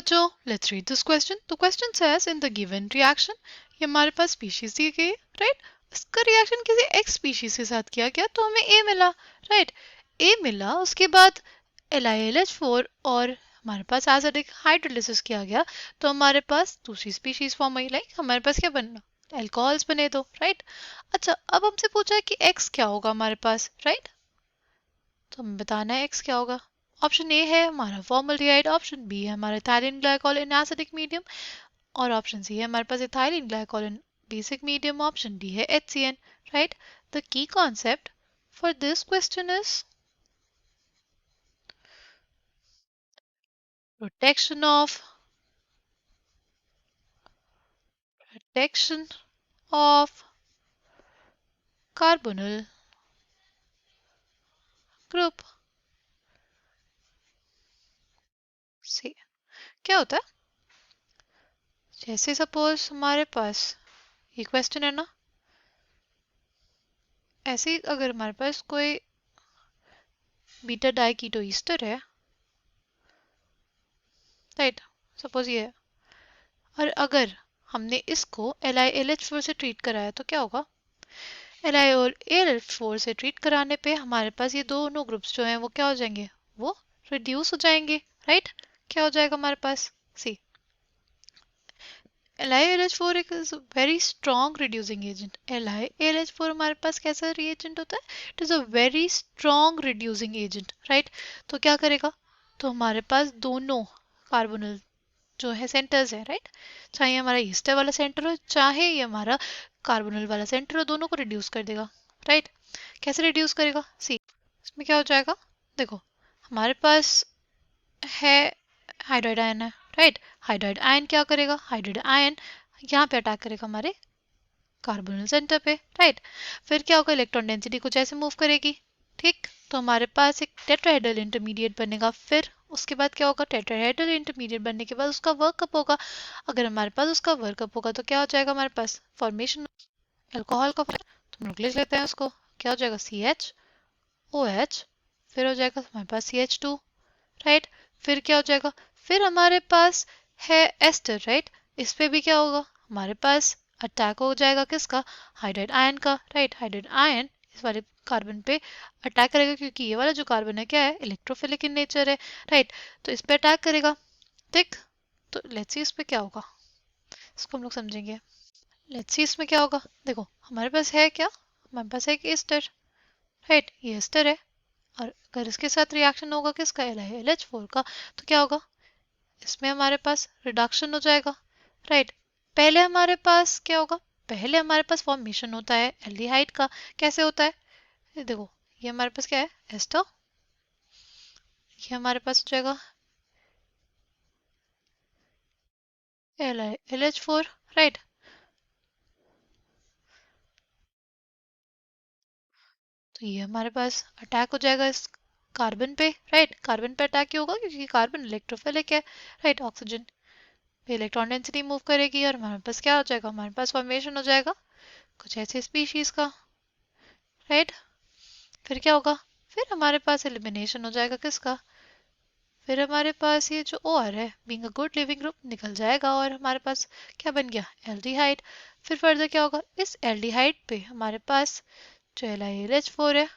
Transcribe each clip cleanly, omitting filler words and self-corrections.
बच्चों, let's read this question. The question says in the given reaction, ये हमारे पास species दी गई है, राइट। इसका रिएक्शन किसी एक्स स्पीशीज के साथ किया गया तो हमें ए मिला, राइट। ए मिला, उसके बाद LiLH4 और हमारे पास एसिडिक हाइड्रोलिसिस किया गया तो हमारे पास दूसरी स्पीशीज फॉर्म हुई, लाइक हमारे पास क्या बनना, अल्कोहल्स बने दो, राइट। अच्छा, अब हमसे पूछा है कि एक्स क्या होगा हमारे पास, राइट। तो हमें बताना है एक्स क्या होगा। ऑप्शन ए है हमारा फॉर्मल्डिहाइड, ऑप्शन बी है हमारा ethylene glycol in acidic medium, और ऑप्शन सी है हमारे पास इथाइलिन ग्लाइकोल इन बेसिक मीडियम, ऑप्शन डी है HCN, right. The key concept for this question is protection of protection of carbonyl group से क्या होता है। जैसे सपोज हमारे पास ये क्वेश्चन है ना, ऐसे ही अगर हमारे पास कोई बीटा डाइकीटो ईस्टर है, राइट, सपोज ये है, और अगर हमने इसको LiLH4 से ट्रीट कराया तो क्या होगा। LiLH4 से ट्रीट कराने पे हमारे पास ये दोनों ग्रुप्स जो हैं वो क्या हो जाएंगे, वो रिड्यूस हो जाएंगे, राइट। क्या हो जाएगा हमारे पास, सी LiLH4 एक very strong reducing agent. LiLH4 हमारे पास कैसा रिएजेंट होता है, it is a very strong reducing agent, right. तो क्या करेगा, तो हमारे पास दोनों कार्बोनिल जो है सेंटर्स है, राइट, चाहे हमारा ईस्टर वाला सेंटर हो चाहे ये हमारा कार्बोनिल वाला सेंटर हो, दोनों को रिड्यूस कर देगा, राइट। कैसे रिड्यूस करेगा, सी इसमें क्या हो जाएगा, देखो हमारे पास है हाइड्राइड आयन है, राइट। हाइड्राइड आयन क्या करेगा, हाइड्राइड आयन यहाँ पे अटैक करेगा हमारे कार्बोनिल सेंटर पे, राइट। फिर क्या होगा, इलेक्ट्रॉन डेंसिटी कुछ ऐसे मूव करेगी, ठीक। तो हमारे पास एक टेट्राहेड्रल इंटरमीडिएट बनेगा। फिर उसके बाद क्या होगा, टेट्राहेड्रल इंटरमीडिएट बनने के बाद उसका वर्कअप होगा। अगर हमारे पास उसका वर्कअप होगा तो क्या हो जाएगा, हमारे पास फॉर्मेशन अल्कोहल का, तो हम लोग लिख लेते हैं उसको, क्या हो जाएगा CHOH, फिर हो जाएगा हमारे पास CH2, राइट। फिर क्या हो जाएगा, फिर हमारे पास है एस्टर, राइट। इस पे भी क्या होगा, हमारे पास अटैक हो जाएगा किसका, हाइड्राइड आयन का, राइट। हाइड्राइड आयन इस वाले कार्बन पे अटैक करेगा क्योंकि ये वाला जो कार्बन है क्या है, इलेक्ट्रोफिलिक इन नेचर है, राइट। तो इस पे अटैक करेगा, ठीक। तो लेट्स सी इस पे क्या होगा, इसको हम लोग समझेंगे। लेट्स सी इसमें क्या होगा, देखो हमारे पास है क्या, हमारे पास है एक एस्टर, राइट, ये एस्टर है, और अगर इसके साथ रिएक्शन होगा किसका, LiLH4 का, तो क्या होगा, इसमें हमारे पास रिडक्शन हो जाएगा, राइट। पहले हमारे पास क्या होगा, पहले हमारे पास फॉर्मेशन होता है एल्डिहाइड का। कैसे होता है, ये देखो, ये हमारे पास क्या है, एस्टर, ये हमारे पास हो जाएगा LiLH4, राइट। तो ये हमारे पास अटैक हो जाएगा इस कार्बन पे, राइट। कार्बन पे अटैक क्यों होगा, क्योंकि कार्बन इलेक्ट्रोफिलिक है, राइट। ऑक्सीजन पे इलेक्ट्रॉन डेंसिटी मूव करेगी और हमारे पास क्या हो जाएगा, हमारे पास फॉर्मेशन हो जाएगा कुछ ऐसे स्पीशीज का, राइट। फिर क्या होगा, फिर हमारे पास एलिमिनेशन हो जाएगा किसका, फिर हमारे पास ये जो OR है being a good leaving group निकल जाएगा और हमारे पास क्या बन गया, एल्डिहाइड। फिर फर्दर क्या होगा, इस एल्डिहाइड पे हमारे पास जो LiLH4 है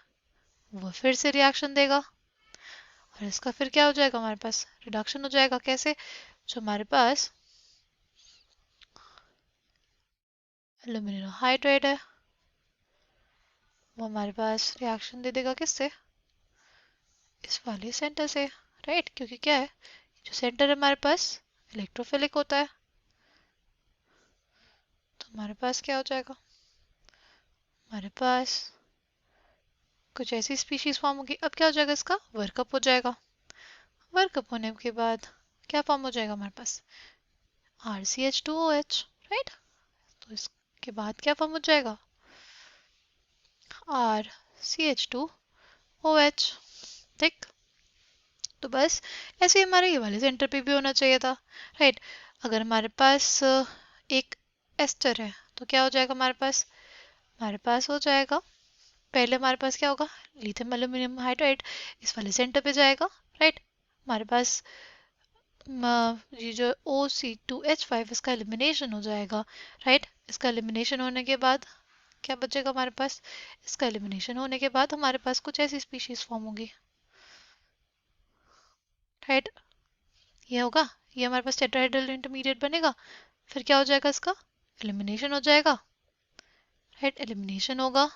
वो फिर से रिएक्शन देगा और इसका फिर क्या हो जाएगा, हमारे पास रिडक्शन हो जाएगा। कैसे, जो हमारे पास एल्यूमिनियम हाइड्राइड है वो हमारे पास रिएक्शन दे देगा किससे, इस वाले सेंटर से, राइट। क्योंकि क्या है, जो सेंटर हमारे पास इलेक्ट्रोफिलिक होता है, तो हमारे पास क्या हो जाएगा, हमारे पास कुछ ऐसी स्पीशीज फॉर्म होगी। अब क्या हो जाएगा, इसका वर्कअप हो जाएगा। वर्कअप होने के बाद क्या फॉर्म हो जाएगा हमारे पास, RCH2OH, राइट। तो इसके बाद क्या फॉर्म हो जाएगा, RCH2OH, ठीक। तो बस ऐसे ही हमारे ये वाले सेंटर पे भी होना चाहिए था, राइट। अगर हमारे पास एक एस्टर है तो क्या हो जाएगा, हमारे पास हो जाएगा, पहले हमारे पास क्या होगा, लिथियम एल्यूमिनियम हाइड्राइड इस वाले सेंटर पे जाएगा, राइट। हमारे पास ये जो OC2H5 इसका एलिमिनेशन हो जाएगा, राइट। इसका एलिमिनेशन होने के बाद क्या बचेगा हमारे पास? इसका एलिमिनेशन होने के बाद हमारे पास कुछ ऐसी स्पीशीज फॉर्म होगी, राइट। ये होगा, ये हमारे पास टेट्राहेड्रल इंटरमीडिएट बनेगा। फिर क्या हो जाएगा? इसका एलिमिनेशन हो जाएगा, राइट। एलिमिनेशन होगा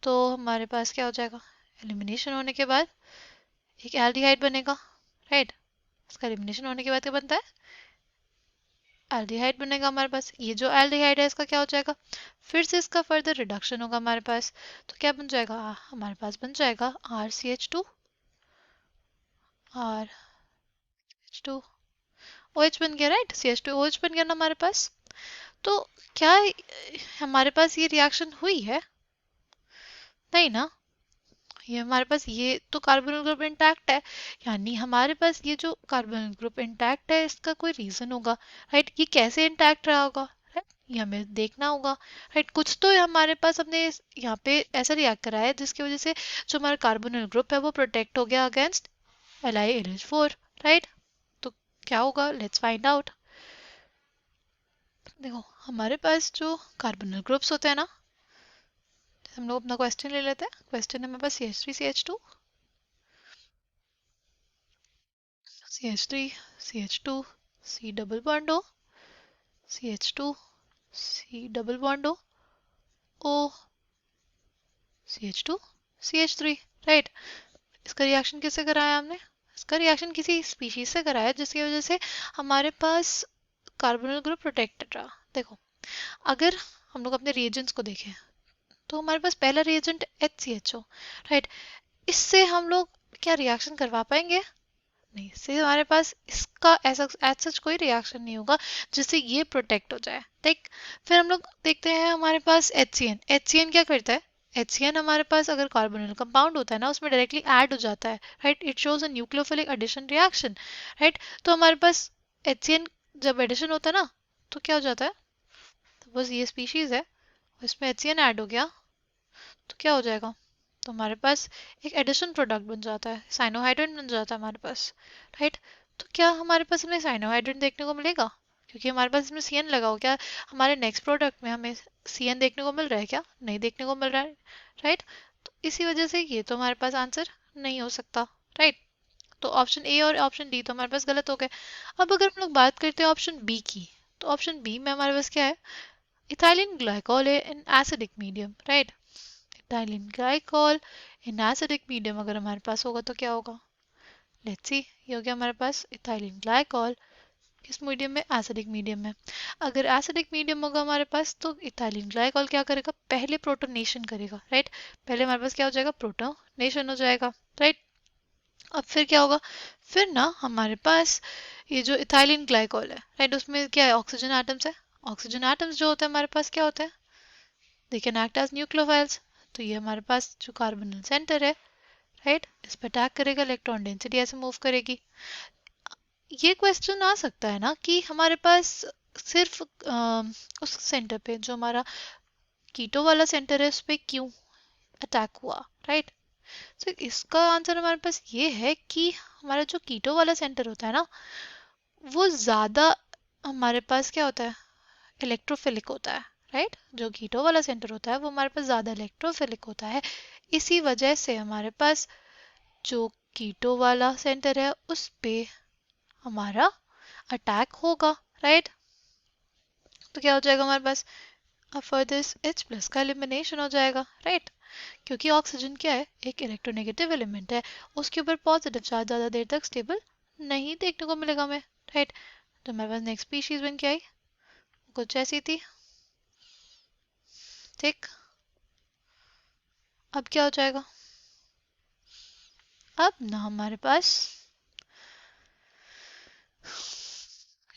तो हमारे पास क्या हो जाएगा? एलिमिनेशन होने के बाद एक एल्डिहाइड बनेगा, राइट। इसका एलिमिनेशन होने के बाद क्या बनता है? एल्डिहाइड बनेगा हमारे पास। ये जो एल्डिहाइड है इसका क्या हो जाएगा? फिर से इसका फर्दर रिडक्शन होगा हमारे पास। तो क्या बन जाएगा? हमारे पास बन जाएगा RCH2 RH2 OH बन गया, राइट। CH2OH बन गया ना हमारे पास। तो क्या हमारे पास ये रिएक्शन हुई है? नहीं ना। ये हमारे पास ये तो कार्बोनिल ग्रुप इंटैक्ट है, यानी हमारे पास ये जो कार्बोनिल ग्रुप इंटैक्ट है इसका कोई रीजन होगा, राइट। ये कैसे इंटैक्ट रहा होगा, राइट, ये हमें देखना होगा, राइट। कुछ तो हमारे पास हमने यहाँ पे ऐसा रिएक्ट करा है जिसकी वजह से जो हमारा कार्बोनिल ग्रुप है वो प्रोटेक्ट हो गया अगेंस्ट LiAlH4, राइट। तो क्या होगा? Let's find out. देखो हमारे पास जो कार्बोनिल ग्रुप्स होते हैं ना, हम लोग अपना क्वेश्चन ले लेते हैं। क्वेश्चन है मेरे पास CH3CH2 CH3 CH2 C double bond O CH2 C double bond O O CH2 CH3, right. इसका रिएक्शन किससे कराया हमने? इसका रिएक्शन किसी स्पीशीज से कराया जिसकी वजह से हमारे पास कार्बोनिल ग्रुप प्रोटेक्टेड रहा। देखो अगर हम लोग अपने रिएजेंट्स को देखें तो हमारे पास पहला रिएजेंट HCHO, राइट। इससे हम लोग क्या रिएक्शन करवा पाएंगे? नहीं, इससे हमारे पास इसका ऐसा सच कोई रिएक्शन नहीं होगा जिससे ये प्रोटेक्ट हो जाए, ठीक। फिर हम लोग देखते हैं हमारे पास HCN क्या करता है? HCN हमारे पास अगर कार्बोनिल कंपाउंड होता है ना उसमें डायरेक्टली ऐड हो जाता है, right. It shows a nucleophilic addition reaction, right. तो हमारे पास HCN जब एडिशन होता है ना तो क्या हो जाता है? तो बस ये स्पीशीज है इसमें HCN ऐड हो गया तो क्या हो जाएगा? तो हमारे पास एक एडिशन प्रोडक्ट बन जाता है, साइनोहाइड्रिन बन जाता है हमारे पास, राइट। तो क्या हमारे पास हमें साइनोहाइड्रिन देखने को मिलेगा? क्योंकि हमारे पास इसमें CN लगा हो, क्या हमारे नेक्स्ट प्रोडक्ट में हमें CN देखने को मिल रहा है? क्या नहीं देखने को मिल रहा है, राइट। तो इसी वजह से ये तो हमारे पास आंसर नहीं हो सकता, राइट। तो ऑप्शन ए और ऑप्शन डी तो हमारे पास गलत हो गए। अब अगर हम लोग बात करते हैं ऑप्शन बी की, तो ऑप्शन बी में हमारे पास क्या है? Ethylene glycol in acidic medium, right. Ethylene glycol in acidic medium अगर हमारे पास होगा तो क्या होगा? Let's see. ये हो गया हमारे पास इथाइलिन ग्लाइकोल किस मीडियम में? एसिडिक मीडियम में। अगर एसिडिक मीडियम होगा हमारे पास तो इथाइलिन ग्लाइकोल क्या करेगा? पहले प्रोटोनेशन करेगा, राइट। पहले हमारे पास क्या हो जाएगा? प्रोटोनेशन हो जाएगा, राइट। अब फिर क्या होगा? फिर ना हमारे पास ये जो इथाइलिन ग्लाइकोल है, राइट, उसमें क्या है? ऑक्सीजन एटम्स है। ऑक्सीजन एटम्स जो होते हैं हमारे पास क्या होते हैं? They can act as nucleophiles. तो ये हमारे पास जो कार्बोनिल सेंटर है, राइट, इस पर अटैक करेगा, इलेक्ट्रॉन डेंसिटी ऐसे मूव करेगी। ये क्वेश्चन आ सकता है ना कि हमारे पास सिर्फ उस सेंटर पे जो हमारा कीटो वाला सेंटर है उस पर क्यों अटैक हुआ, राइट। तो इसका आंसर हमारे पास ये है कि हमारा जो कीटो वाला सेंटर होता है ना वो ज़्यादा हमारे पास क्या होता है? इलेक्ट्रोफिलिक होता है, राइट। जो कीटो वाला सेंटर होता है वो हमारे पास ज़्यादा इलेक्ट्रोफिलिक होता है। इसी वजह से हमारे पास जो कीटो वाला सेंटर है उस पे हमारा अटैक होगा, राइट। तो क्या हो जाएगा हमारे पास? अब फर्दर इस H प्लस का एलिमिनेशन हो जाएगा, राइट। क्योंकि ऑक्सीजन क्या है? एक इलेक्ट्रोनेगेटिव एलिमेंट है, उसके ऊपर पॉजिटिव चार्ज ज़्यादा देर तक स्टेबल नहीं देखने को मिलेगा हमें, राइट। तो हमारे पास नेक्स्ट स्पीशीज बन के आई कुछ ऐसी थी, ठीक। अब क्या हो जाएगा? अब ना हमारे पास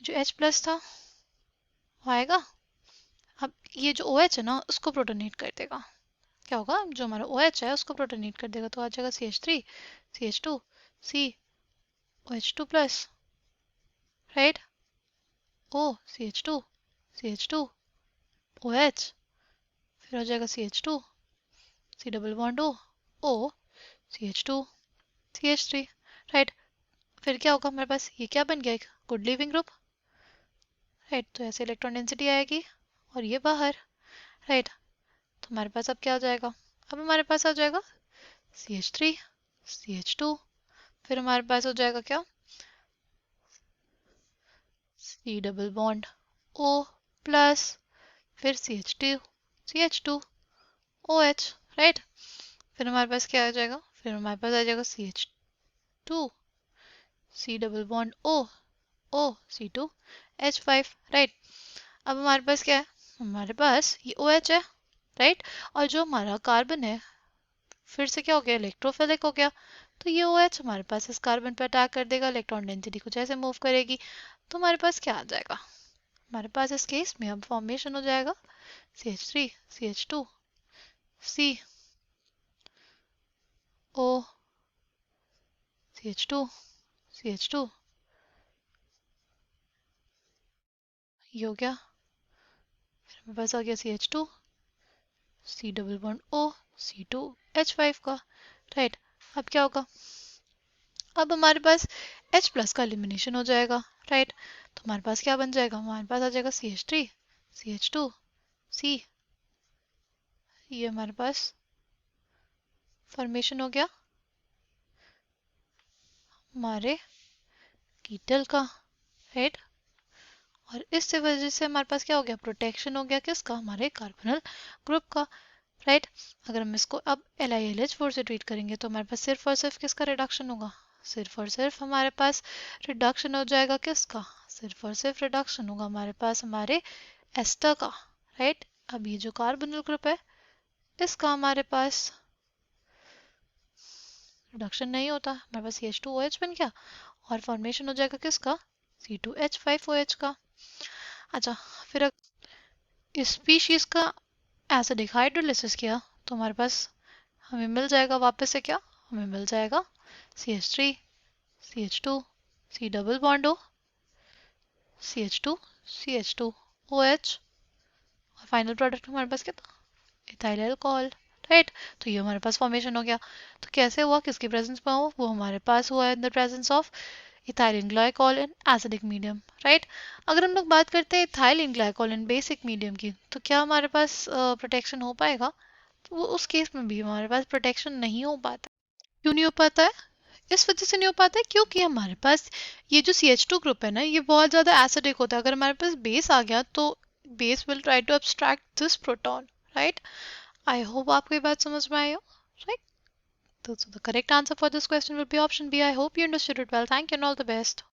जो H प्लस था वो आएगा। अब ये जो OH है ना उसको प्रोटोनेट कर देगा। क्या होगा? जो हमारा OH है उसको प्रोटोनेट कर देगा तो आ जाएगा CH3 CH2 C OH2 plus, right. O CH2 CH2 OH, फिर हो जाएगा CH2 C double bond O O CH2 CH3, right. फिर क्या होगा हमारे पास, ये क्या बन गया, एक गुड लीविंग ग्रुप, राइट। तो ऐसे इलेक्ट्रॉन डेंसिटी आएगी और ये बाहर, राइट। तो हमारे पास अब क्या हो जाएगा, अब हमारे पास आ जाएगा CH3 CH2, फिर हमारे पास हो जाएगा क्या, C double bond O plus, फिर CH2 OH, राइट। फिर हमारे पास क्या आ जाएगा, फिर हमारे पास आ जाएगा CH2 C double bond O C2H5, right. अब हमारे पास क्या है, हमारे पास ये OH है, राइट। और जो हमारा कार्बन है फिर से क्या हो गया, इलेक्ट्रोफिलिक हो गया। तो ये OH हमारे पास इस कार्बन पर अटैक कर देगा, इलेक्ट्रॉन डेंसिटी कुछ ऐसे मूव करेगी। तो हमारे पास क्या आ जाएगा, हमारे पास इस केस में अब फॉर्मेशन हो जाएगा CH3 CH2 C O CH2 CH2, ये हो गया। फिर हमारे पास आ गया CH2 C double bond O C2H5 का, राइट। अब क्या होगा, अब हमारे पास H प्लस का एलिमिनेशन हो जाएगा, राइट। तो हमारे पास क्या बन जाएगा, हमारे पास आ जाएगा CH3 CH2 C, ये हमारे पास फॉर्मेशन हो गया हमारे कीटल का, राइट। और इस वजह से हमारे पास क्या हो गया, प्रोटेक्शन हो गया किसका, हमारे कार्बोनल ग्रुप का, राइट। अगर हम इसको अब LiLH4 से ट्रीट करेंगे तो हमारे पास सिर्फ और सिर्फ किसका रिडक्शन होगा, सिर्फ और सिर्फ हमारे पास रिडक्शन हो जाएगा किसका, सिर्फ और सिर्फ रिडक्शन होगा हमारे पास हमारे एस्टर का, राइट। अब ये जो कार्बोनिल ग्रुप है इसका हमारे पास रिडक्शन नहीं होता, हमारे पास CH2OH बन गया और फॉर्मेशन हो जाएगा किसका, C2H5OH का। अच्छा, फिर इस स्पीशीज का एसिडिक हाइड्रोलिसिस किया तो हमारे पास हमें मिल जाएगा वापस से क्या, हमें मिल जाएगा CH3 CH2 C double bond O CH2 CH2 OH, और फाइनल प्रोडक्ट हमारे पास क्या था, इथाइल अल्कोहल, राइट। तो ये हमारे पास फॉर्मेशन हो गया। तो कैसे हुआ, किसकी प्रेजेंस में हुआ, वो हमारे पास हुआ in the presence of ethylene glycol in acidic medium, right. अगर हम लोग बात करते हैं इथाइलिन ग्लाइकोल इन बेसिक मीडियम की, तो क्या हमारे पास प्रोटेक्शन हो पाएगा, तो वो उस केस में भी हमारे पास प्रोटेक्शन नहीं हो पाता। क्यों नहीं हो पाता है, इस वजह से नहीं हो पाता है क्योंकि हमारे पास ये जो CH2 ग्रुप है ना, ये बहुत ज़्यादा एसिडिक होता है। अगर हमारे पास बेस आ गया तो base will try to abstract this proton, right. I hope आपको ये बात समझ में आई हो, right. So the correct answer for this question will be option B. I hope you understood it well. Thank you and all the best.